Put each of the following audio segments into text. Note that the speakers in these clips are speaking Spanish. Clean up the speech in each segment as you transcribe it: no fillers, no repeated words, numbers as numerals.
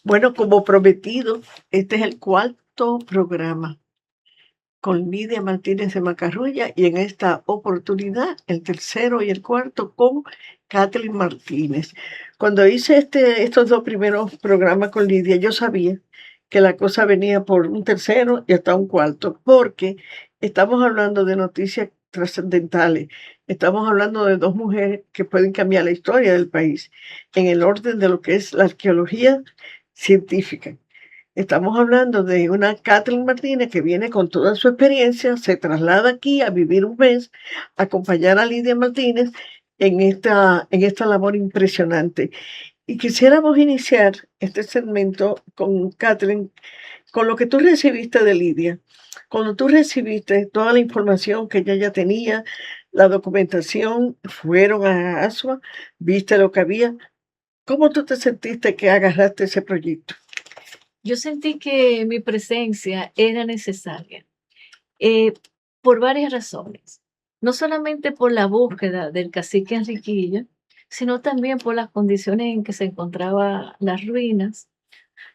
Bueno, como prometido, este es el cuarto programa con Lidia Martínez de Macarrulla y en esta oportunidad el tercero y el cuarto con Kathleen Martínez. Cuando hice estos dos primeros programas con Lidia, yo sabía que la cosa venía por un tercero y hasta un cuarto, porque estamos hablando de noticias trascendentales, estamos hablando de dos mujeres que pueden cambiar la historia del país en el orden de lo que es la arqueología científica. Estamos hablando de una Kathleen Martínez que viene con toda su experiencia, se traslada aquí a vivir un mes, a acompañar a Lidia Martínez en esta labor impresionante. Y quisiéramos iniciar este segmento con Kathleen, con lo que tú recibiste de Lidia. Cuando tú recibiste toda la información que ella ya tenía, la documentación, fueron a ASUA, viste lo que había, ¿cómo tú te sentiste que agarraste ese proyecto? Yo sentí que mi presencia era necesaria, eh, por varias razones. No solamente por la búsqueda del cacique Enriquillo, sino también por las condiciones en que se encontraban las ruinas,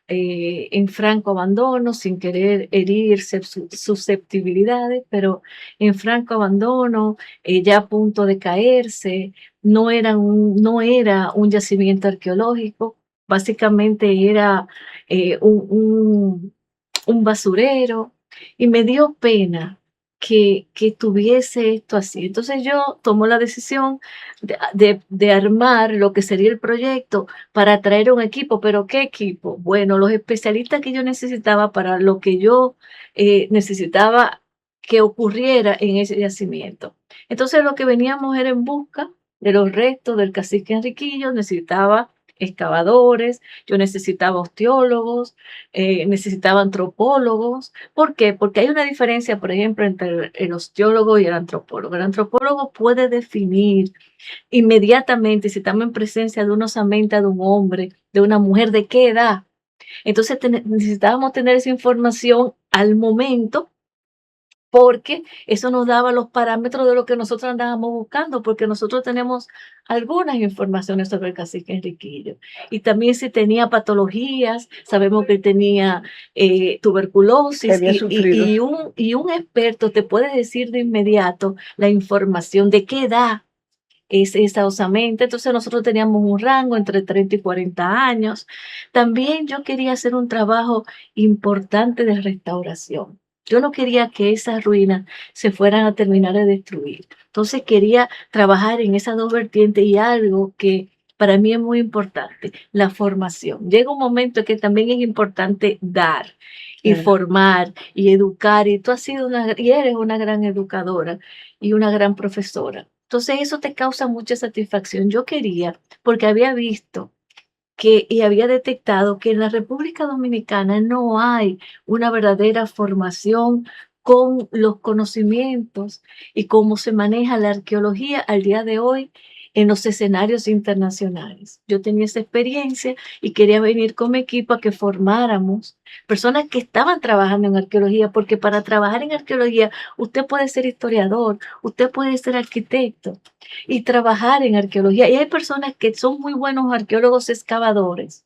en franco abandono, sin querer herir susceptibilidades, pero en franco abandono, ya a punto de caerse. No era un yacimiento arqueológico, básicamente era un basurero, y me dio pena que tuviese esto así. Entonces yo tomo la decisión de armar lo que sería el proyecto para traer un equipo. ¿Pero qué equipo? Bueno, los especialistas que yo necesitaba para lo que yo necesitaba que ocurriera en ese yacimiento. Entonces lo que veníamos era en busca de los restos del cacique Enriquillo. Necesitaba excavadores, yo necesitaba osteólogos, necesitaba antropólogos. ¿Por qué? Porque hay una diferencia, por ejemplo, entre el osteólogo y el antropólogo. El antropólogo puede definir inmediatamente si estamos en presencia de una osamenta de un hombre, de una mujer, de qué edad. Entonces necesitábamos tener esa información al momento, porque eso nos daba los parámetros de lo que nosotros andábamos buscando, porque nosotros tenemos algunas informaciones sobre el cacique Enriquillo. Y también si tenía patologías, sabemos que tenía Que tuberculosis, había sufrido. y un experto te puede decir de inmediato la información de qué edad es esa osamenta. Entonces nosotros teníamos un rango entre 30 y 40 años. También yo quería hacer un trabajo importante de restauración. Yo no quería que esas ruinas se fueran a terminar de destruir. Entonces quería trabajar en esas dos vertientes, y algo que para mí es muy importante, la formación. Llega un momento que también es importante dar y Claro. formar y educar, y tú has sido y eres una gran educadora y una gran profesora. Entonces eso te causa mucha satisfacción. Yo quería, porque había visto y había detectado que en la República Dominicana no hay una verdadera formación con los conocimientos y cómo se maneja la arqueología al día de hoy en los escenarios internacionales. Yo tenía esa experiencia y quería venir con mi equipo a que formáramos personas que estaban trabajando en arqueología, porque para trabajar en arqueología usted puede ser historiador, usted puede ser arquitecto y trabajar en arqueología. Y hay personas que son muy buenos arqueólogos excavadores,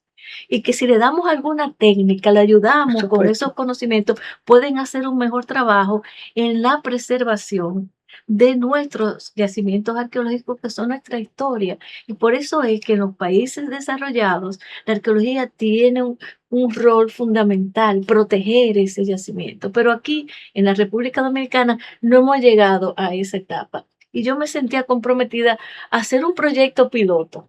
y que si le damos alguna técnica, le ayudamos con esos conocimientos, pueden hacer un mejor trabajo en la preservación de nuestros yacimientos arqueológicos, que son nuestra historia. Y por eso es que en los países desarrollados la arqueología tiene un rol fundamental, proteger ese yacimiento. Pero aquí en la República Dominicana no hemos llegado a esa etapa, y yo me sentía comprometida a hacer un proyecto piloto.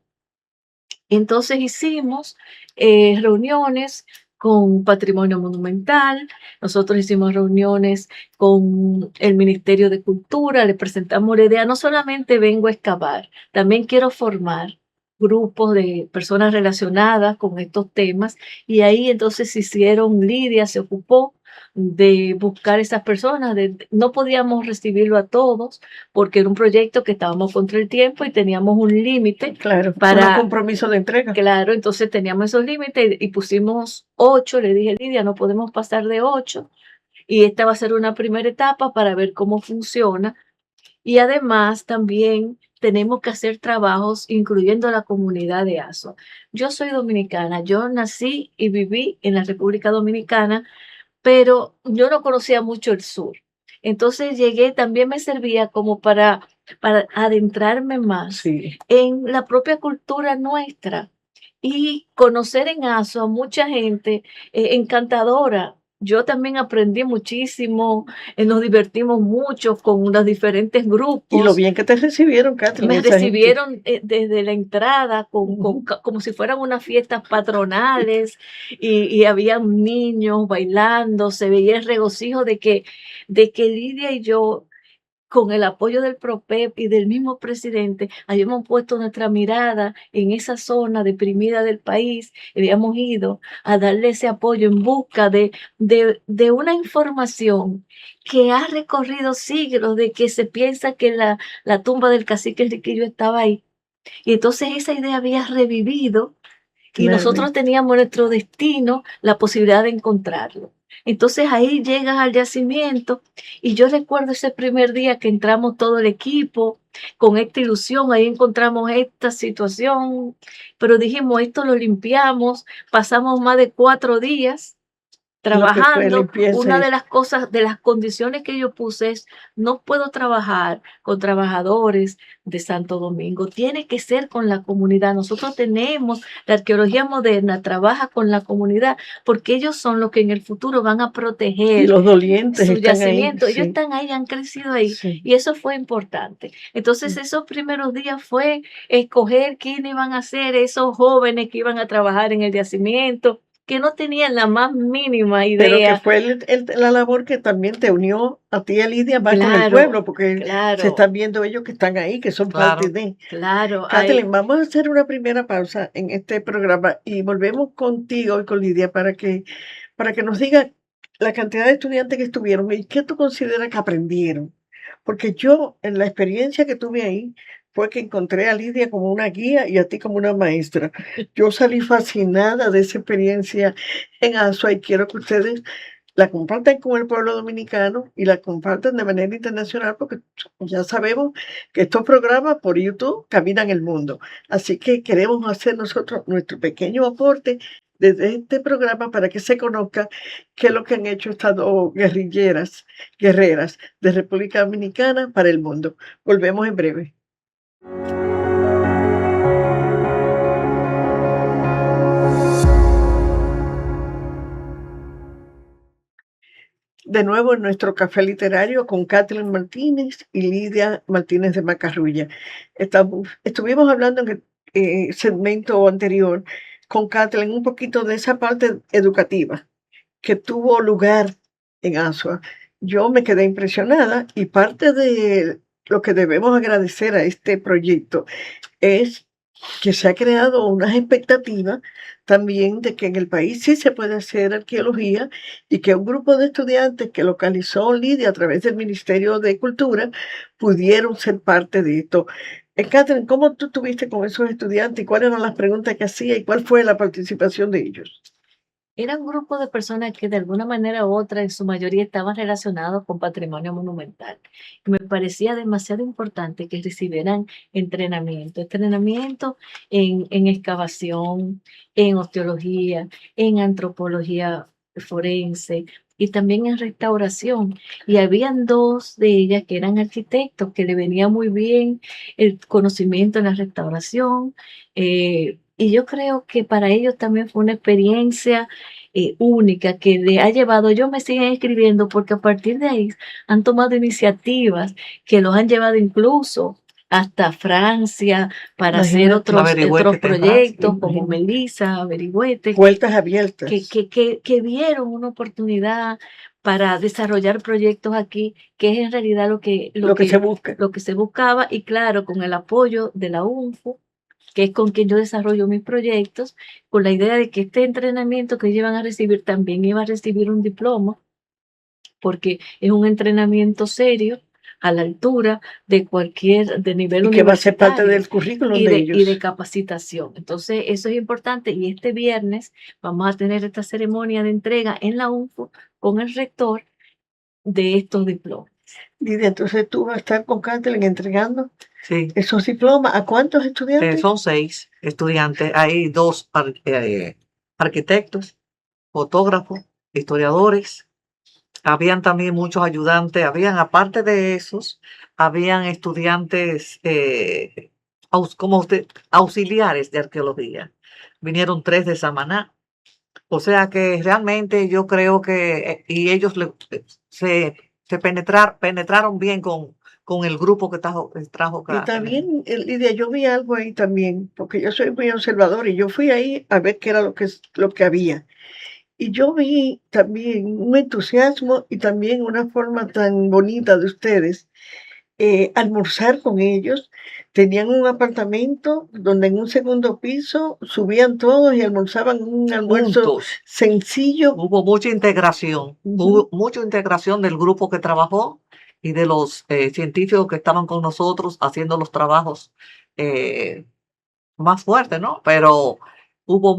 Entonces hicimos reuniones con Patrimonio Monumental. Nosotros hicimos reuniones con el Ministerio de Cultura, le presentamos la idea. No solamente vengo a excavar, también quiero formar grupos de personas relacionadas con estos temas, y ahí entonces Lidia se ocupó de buscar esas personas. No podíamos recibirlo a todos porque era un proyecto que estábamos contra el tiempo y teníamos un límite. Claro, unos Para compromisos de entrega. Claro, entonces teníamos esos límites y pusimos 8. Le dije: Lidia, no podemos pasar de 8, y esta va a ser una primera etapa para ver cómo funciona. Y además también tenemos que hacer trabajos incluyendo la comunidad de Azua. Yo soy dominicana, yo nací y viví en la República Dominicana, pero yo no conocía mucho el sur. Entonces llegué, también me servía como para adentrarme más Sí. en la propia cultura nuestra y conocer en Azua mucha gente encantadora. Yo también aprendí muchísimo, nos divertimos mucho con los diferentes Y lo grupos. bien que te recibieron, Kathleen, Me esa gente. recibieron desde la entrada Ujú. como si fueran unas fiestas patronales y habían niños bailando, se veía el regocijo de que Lidia y yo, con el apoyo del PROPEP y del mismo presidente, habíamos puesto nuestra mirada en esa zona deprimida del país y habíamos ido a darle ese apoyo en busca de una información que ha recorrido siglos, de que se piensa que la tumba del cacique Enriquillo estaba ahí. Y entonces esa idea había revivido y nosotros Claramente. teníamos nuestro destino, la posibilidad de encontrarlo. Entonces ahí llegas al yacimiento y yo recuerdo ese primer día que entramos todo el equipo con esta ilusión, ahí encontramos esta situación, pero dijimos, esto lo limpiamos, pasamos más de 4 días Lo que fue trabajando. limpieza Una y de las cosas, de las condiciones que yo puse es, no puedo trabajar con trabajadores de Santo Domingo, tiene que ser con la comunidad. Nosotros tenemos, la arqueología moderna trabaja con la comunidad porque ellos son los que en el futuro van a proteger los dolientes su están ahí, yacimiento. Ellos sí, están ahí, han crecido ahí sí. y eso fue importante. Entonces Mm. esos primeros días fue escoger quiénes iban a ser esos jóvenes que iban a trabajar en el yacimiento, que no tenían la más mínima Pero que idea. fue la labor que también te unió a ti y a Lidia más con el Claro, pueblo, porque se claro, están viendo ellos que están ahí, que son parte Claro. de. claro. Kathleen, vamos a hacer una primera pausa en este programa y volvemos contigo y con Lidia para que nos diga la cantidad de estudiantes que estuvieron y qué tú consideras que aprendieron. Porque yo, en la experiencia que tuve ahí, fue que encontré a Lidia como una guía y a ti como una maestra. Yo salí fascinada de esa experiencia en ASUA y quiero que ustedes la compartan con el pueblo dominicano y la compartan de manera internacional porque ya sabemos que estos programas por YouTube caminan el mundo. Así que queremos hacer nosotros nuestro pequeño aporte desde este programa para que se conozca qué es lo que han hecho estas dos guerreras de República Dominicana para el mundo. Volvemos en breve. De nuevo en nuestro café literario con Kathleen Martínez y Lidia Martínez de Macarrulla. Estuvimos hablando en el segmento anterior con Kathleen un poquito de esa parte educativa que tuvo lugar en Asua. Yo me quedé impresionada y parte de lo que debemos agradecer a este proyecto es que se ha creado unas expectativas también de que en el país sí se puede hacer arqueología y que un grupo de estudiantes que localizó Lidia a través del Ministerio de Cultura pudieron ser parte de esto. Catherine, ¿cómo tú estuviste con esos estudiantes y cuáles eran las preguntas que hacía y cuál fue la participación de ellos? Era un grupo de personas que de alguna manera u otra, en su mayoría, estaban relacionados con patrimonio monumental. Y me parecía demasiado importante que recibieran entrenamiento en excavación, en osteología, en antropología forense y también en restauración. Y habían 2 de ellas que eran arquitectos, que le venía muy bien el conocimiento en la restauración. Y yo creo que para ellos también fue una experiencia única que le ha llevado, ellos me siguen escribiendo porque a partir de ahí han tomado iniciativas que los han llevado incluso hasta Francia para hacer Imagínate. otros Averigüétate en Francia. proyectos como Imagínate. Melissa, Averigüete, Puertas abiertas. que vieron una oportunidad para desarrollar proyectos aquí, que es en realidad Lo que se busca. lo que se buscaba, y claro, con el apoyo de la UNFU, que es con quien yo desarrollo mis proyectos, con la idea de que este entrenamiento que ellos iban a recibir también iba a recibir un diploma, porque es un entrenamiento serio, a la altura de cualquier, de nivel Y que va a ser parte universitario del currículum y de y de ellos. capacitación. Entonces, eso es importante y este viernes vamos a tener esta ceremonia de entrega en la UNFU con el rector de estos diplomas. Lidia, entonces tú vas a estar con Kathleen entregando. Sí. Esos diplomas, ¿a cuántos estudiantes? Son 6 estudiantes. Hay 2 arquitectos, fotógrafos, historiadores. Habían también muchos ayudantes. Habían, aparte de esos, habían estudiantes auxiliares de arqueología. Vinieron 3 de Samaná. O sea que realmente yo creo que, y ellos se penetraron bien con el grupo que trajo Y acá. también, Lidia, yo vi algo ahí también, porque yo soy muy observador y yo fui ahí a ver qué era lo que había. Y yo vi también un entusiasmo y también una forma tan bonita de ustedes almorzar con ellos. Tenían un apartamento donde en un segundo piso subían todos y almorzaban un almuerzo Juntos. sencillo. Hubo mucha integración, hubo mucha integración del grupo que trabajó y de los científicos que estaban con nosotros haciendo los trabajos más fuertes, ¿no? Pero hubo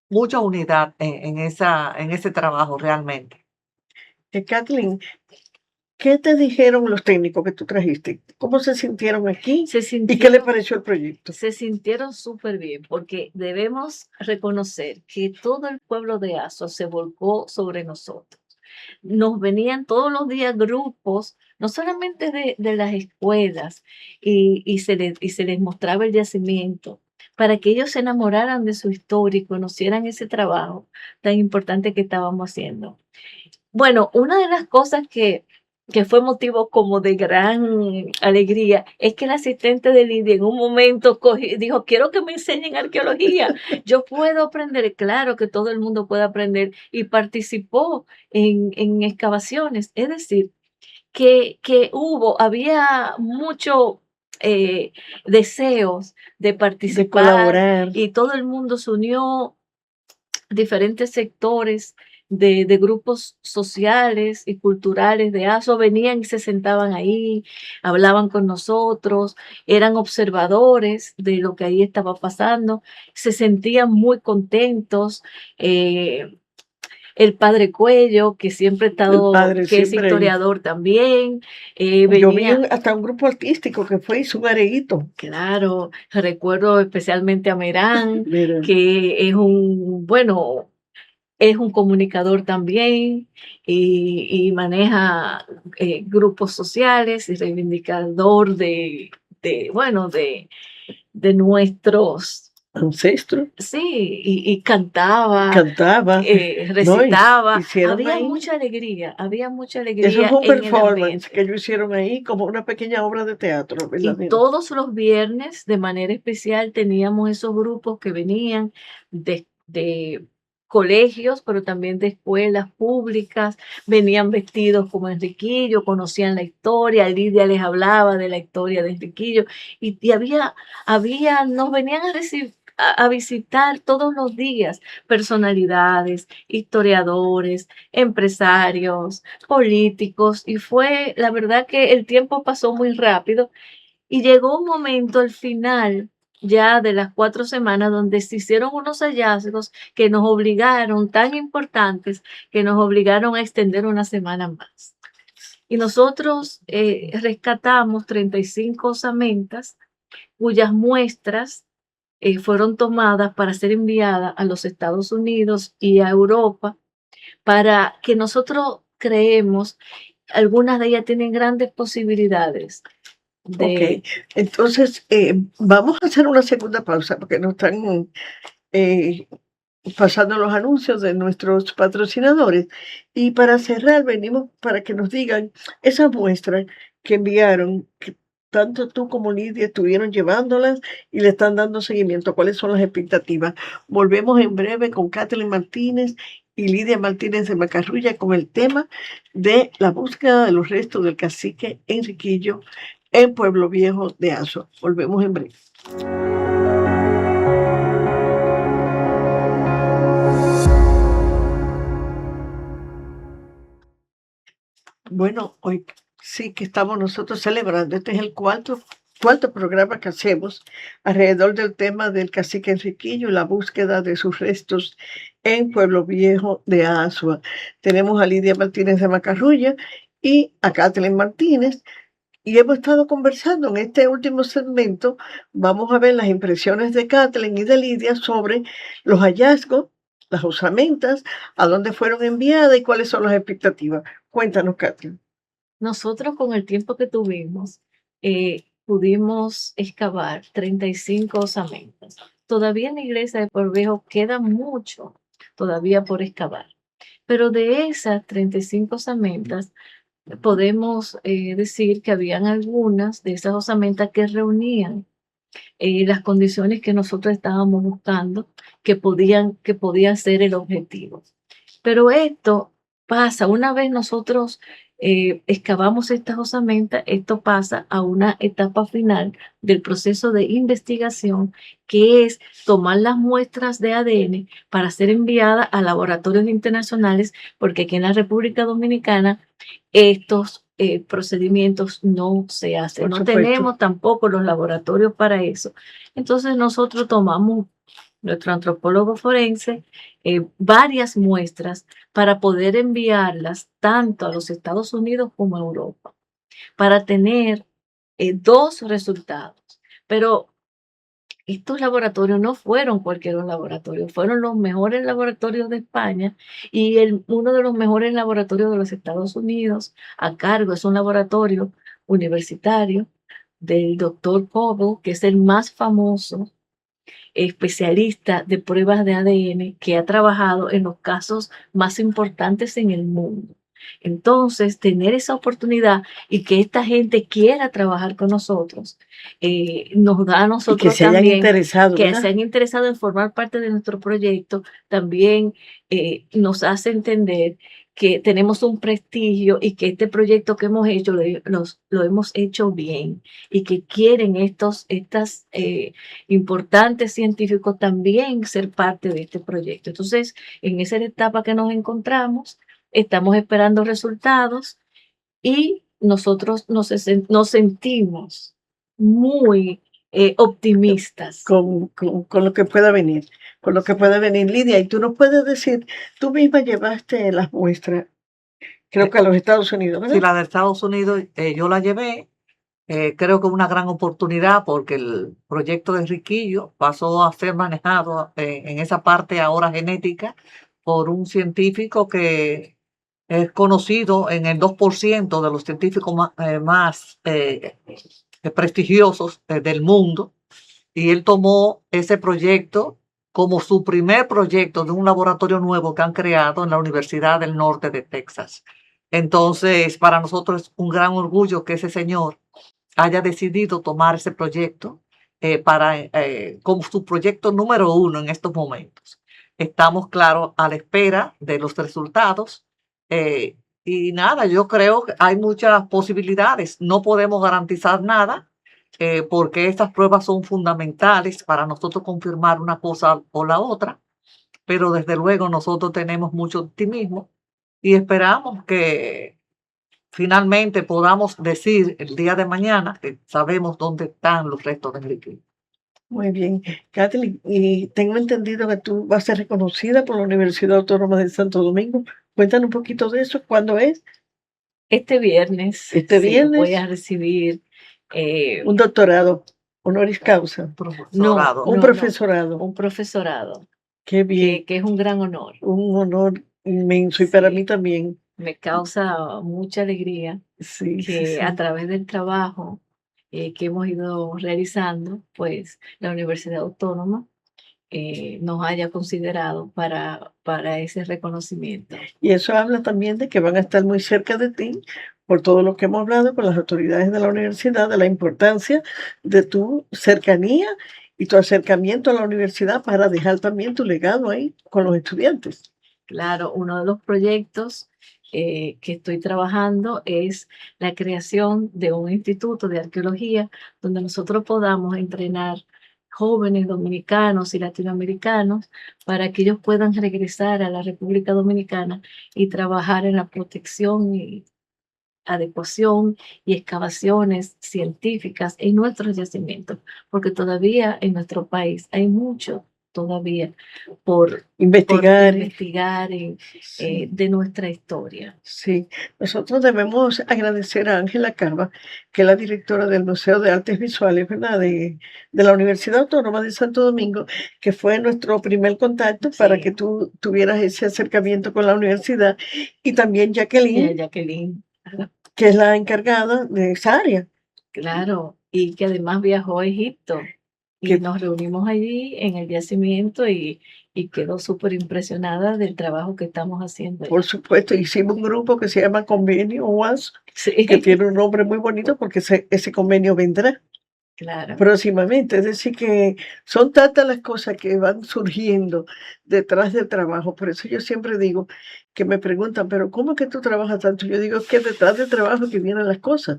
mucha unidad en ese trabajo realmente. Kathleen, ¿qué te dijeron los técnicos que tú trajiste? ¿Cómo se sintieron aquí? ¿Y qué les pareció el proyecto? Se sintieron súper bien, porque debemos reconocer que todo el pueblo de Aso se volcó sobre nosotros. Nos venían todos los días grupos, no solamente de las escuelas, y se les mostraba el yacimiento, para que ellos se enamoraran de su historia y conocieran ese trabajo tan importante que estábamos haciendo. Bueno, una de las cosas que fue motivo como de gran alegría, es que el asistente de Lidia en un momento dijo, quiero que me enseñen arqueología, yo puedo aprender, claro que todo el mundo puede aprender, y participó en excavaciones, es decir, que había mucho deseos de participar, de colaborar. Y todo el mundo se unió, diferentes sectores de grupos sociales y culturales de Aso venían y se sentaban ahí, hablaban con nosotros, eran observadores de lo que ahí estaba pasando, se sentían muy contentos. El padre Cuello, que siempre ha estado, que es historiador también. Yo vi hasta un grupo artístico que fue, hizo un areguito. Claro, recuerdo especialmente a Merán, que es es un comunicador también y maneja grupos sociales y reivindicador de nuestros ancestros. Sí, y cantaba, recitaba. No, había mucha alegría, Eso fue un performance que ellos hicieron ahí, como una pequeña obra de teatro. Y todos los viernes, de manera especial, teníamos esos grupos que venían de colegios, pero también de escuelas públicas, venían vestidos como Enriquillo, conocían la historia, Lidia les hablaba de la historia de Enriquillo, y nos venían a visitar todos los días personalidades, historiadores, empresarios, políticos, y fue, la verdad que el tiempo pasó muy rápido, y llegó un momento al final ya de las 4 semanas donde se hicieron unos hallazgos que nos obligaron, tan importantes, que nos obligaron a extender una semana más. Y nosotros rescatamos 35 osamentas cuyas muestras fueron tomadas para ser enviadas a los Estados Unidos y a Europa, para que nosotros creemos, algunas de ellas tienen grandes posibilidades. Ok, entonces vamos a hacer una segunda pausa porque nos están pasando los anuncios de nuestros patrocinadores, y para cerrar venimos para que nos digan esas muestras que enviaron, que tanto tú como Lidia estuvieron llevándolas y le están dando seguimiento. ¿Cuáles son las expectativas? Volvemos en breve con Kathleen Martínez y Lidia Martínez de Macarrulla con el tema de la búsqueda de los restos del cacique Enriquillo en Pueblo Viejo de Aso. Volvemos en breve. Bueno, hoy sí que estamos nosotros celebrando. Este es el cuarto programa que hacemos alrededor del tema del cacique Enriquillo y la búsqueda de sus restos en Pueblo Viejo de Azua. Tenemos a Lidia Martínez de Macarrulla y a Kathleen Martínez, y hemos estado conversando en este último segmento. Vamos a ver las impresiones de Kathleen y de Lidia sobre los hallazgos, las osamentas, a dónde fueron enviadas y cuáles son las expectativas. Cuéntanos, Kathleen. Nosotros con el tiempo que tuvimos, pudimos excavar 35 osamentas. Todavía en la iglesia de Puerto Viejo queda mucho todavía por excavar. Pero de esas 35 osamentas, podemos decir que habían algunas de esas osamentas que reunían las condiciones que nosotros estábamos buscando, que podían ser el objetivo. Pero esto pasa, una vez nosotros excavamos estas osamentas, esto pasa a una etapa final del proceso de investigación, que es tomar las muestras de ADN para ser enviadas a laboratorios internacionales, porque aquí en la República Dominicana estos procedimientos no se hacen. Por No supuesto. tenemos tampoco los laboratorios para eso. Entonces nosotros tomamos, nuestro antropólogo forense, varias muestras para poder enviarlas tanto a los Estados Unidos como a Europa, para tener dos resultados. Pero estos laboratorios no fueron cualquier laboratorio, fueron los mejores laboratorios de España y uno de los mejores laboratorios de los Estados Unidos. A cargo es un laboratorio universitario del doctor Kovel, que es el más famoso especialista de pruebas de ADN que ha trabajado en los casos más importantes en el mundo. Entonces, tener esa oportunidad y que esta gente quiera trabajar con nosotros, nos da a Y nosotros que se hayan también, interesado, que ¿verdad? se han interesado en formar parte de nuestro proyecto, también nos hace entender que tenemos un prestigio y que este proyecto que hemos hecho lo hemos hecho bien y que quieren estas importantes científicos también ser parte de este proyecto. Entonces, en esa etapa que nos encontramos, estamos esperando resultados y nosotros nos sentimos muy optimistas. Con lo que pueda venir, con lo que pueda venir. Lidia, y tú nos puedes decir, tú misma llevaste las muestras, creo que a los Estados Unidos, Sí, ¿verdad? la de Estados Unidos yo la llevé. Creo que una gran oportunidad porque el proyecto de Riquillo pasó a ser manejado en esa parte ahora genética por un científico que es conocido en el 2% de los científicos más prestigiosos del mundo. Y él tomó ese proyecto como su primer proyecto de un laboratorio nuevo que han creado en la Universidad del Norte de Texas. Entonces, para nosotros es un gran orgullo que ese señor haya decidido tomar ese proyecto como su proyecto número 1 en estos momentos. Estamos, claro, a la espera de los resultados. Y nada, yo creo que hay muchas posibilidades. No podemos garantizar nada porque estas pruebas son fundamentales para nosotros confirmar una cosa o la otra. Pero desde luego nosotros tenemos mucho optimismo y esperamos que finalmente podamos decir el día de mañana que sabemos dónde están los restos de Enrique. Muy bien. Kathleen, y tengo entendido que tú vas a ser reconocida por la Universidad Autónoma de Santo Domingo. Cuéntanos un poquito de eso. ¿Cuándo es? Este viernes, Este sí, viernes. voy a recibir Un doctorado, honoris causa. Profesorado. Un profesorado. un profesorado, Qué bien. que es un gran honor. Un honor inmenso y para Sí. mí también. Me causa mucha alegría Sí, sí, que sí. a través del trabajo que hemos ido realizando, pues la Universidad Autónoma nos haya considerado para ese reconocimiento. Y eso habla también de que van a estar muy cerca de ti por todo lo que hemos hablado con las autoridades de la universidad, de la importancia de tu cercanía y tu acercamiento a la universidad para dejar también tu legado ahí con los estudiantes. Claro, uno de los proyectos que estoy trabajando es la creación de un instituto de arqueología donde nosotros podamos entrenar jóvenes dominicanos y latinoamericanos para que ellos puedan regresar a la República Dominicana y trabajar en la protección y adecuación y excavaciones científicas en nuestros yacimientos, porque todavía en nuestro país hay mucho todavía por Investigar. investigar Sí. de nuestra historia. Sí, nosotros debemos agradecer a Ángela Cava, que es la directora del Museo de Artes Visuales, ¿verdad? De la Universidad Autónoma de Santo Domingo, que fue nuestro primer contacto para Sí. que tú tuvieras ese acercamiento con la universidad, y también Y a Jacqueline, Jacqueline, que es la encargada de esa área. claro, y que además viajó a Egipto y Que- nos reunimos allí en el yacimiento y quedó súper impresionada del trabajo que estamos haciendo allí. Por supuesto, hicimos un grupo que se llama Convenio UAS, Sí, que tiene un nombre muy bonito porque ese convenio vendrá claro. próximamente. Es decir, que son tantas las cosas que van surgiendo detrás del trabajo. Por eso yo siempre digo, que me preguntan, pero ¿cómo es que tú trabajas tanto? Yo digo que detrás del trabajo que vienen las cosas.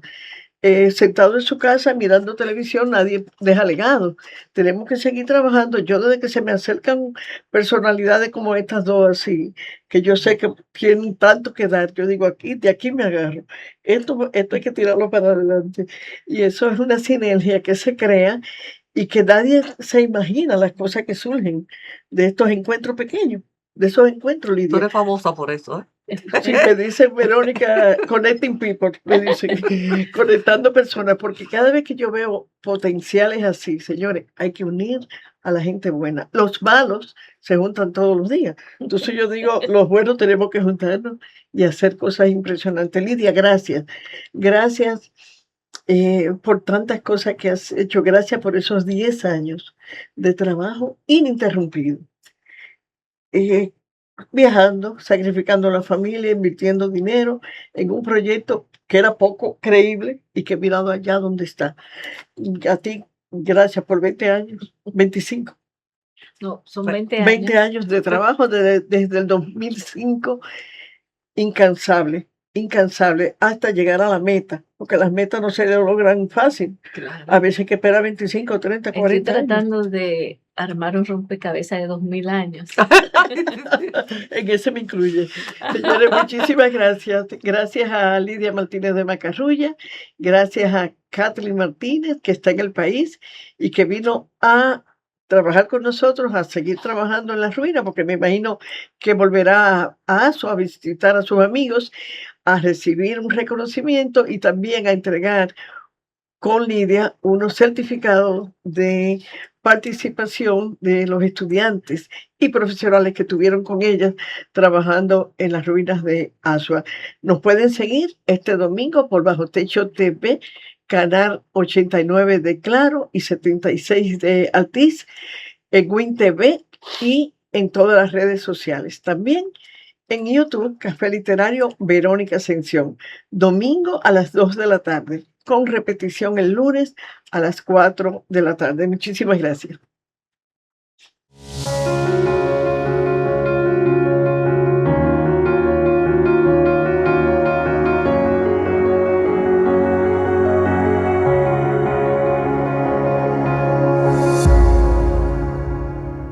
Sentado en su casa mirando televisión, nadie deja legado. Tenemos que seguir trabajando. Yo, desde que se me acercan personalidades como estas dos, así, que yo sé que tienen tanto que dar, yo digo, aquí, de aquí me agarro. Esto hay que tirarlo para adelante. Y eso es una sinergia que se crea y que nadie se imagina las cosas que surgen de estos encuentros pequeños, de esos encuentros, Tú Lidia. eres famosa por eso, ¿eh? Sí, me dice Verónica, connecting people, me dicen, conectando personas, porque cada vez que yo veo potenciales así, señores, hay que unir a la gente buena. Los malos se juntan todos los días. Entonces yo digo, los buenos tenemos que juntarnos y hacer cosas impresionantes. Lidia, gracias. Gracias por tantas cosas que has hecho. Gracias por esos 10 años de trabajo ininterrumpido. Viajando, sacrificando a la familia, invirtiendo dinero en un proyecto que era poco creíble y que he mirado allá donde está. A ti, gracias por 20 años, 25, No, son Ve- 20 20 años. años de trabajo desde el 2005, incansable, incansable, hasta llegar a la meta, porque las metas no se logran fácil. A Claro. veces hay que esperar 25, 30, Estoy 40 años. tratando de armar un rompecabezas de 2000 años. En ese me incluye. Señores, muchísimas gracias. Gracias a Lidia Martínez de Macarrulla, gracias a Kathleen Martínez, que está en el país y que vino a trabajar con nosotros, a seguir trabajando en las ruinas, porque me imagino que volverá a Asua a visitar a sus amigos, a recibir un reconocimiento y también a entregar con Lidia unos certificados de participación de los estudiantes y profesionales que tuvieron con ellas trabajando en las ruinas de Asua. Nos pueden seguir este domingo por Bajo Techo TV, canal 89 de Claro y 76 de Altiz, en Win TV y en todas las redes sociales. También en YouTube, Café Literario Verónica Ascensión, domingo a las 2 de la tarde, con repetición el lunes a las 4 de la tarde. Muchísimas gracias.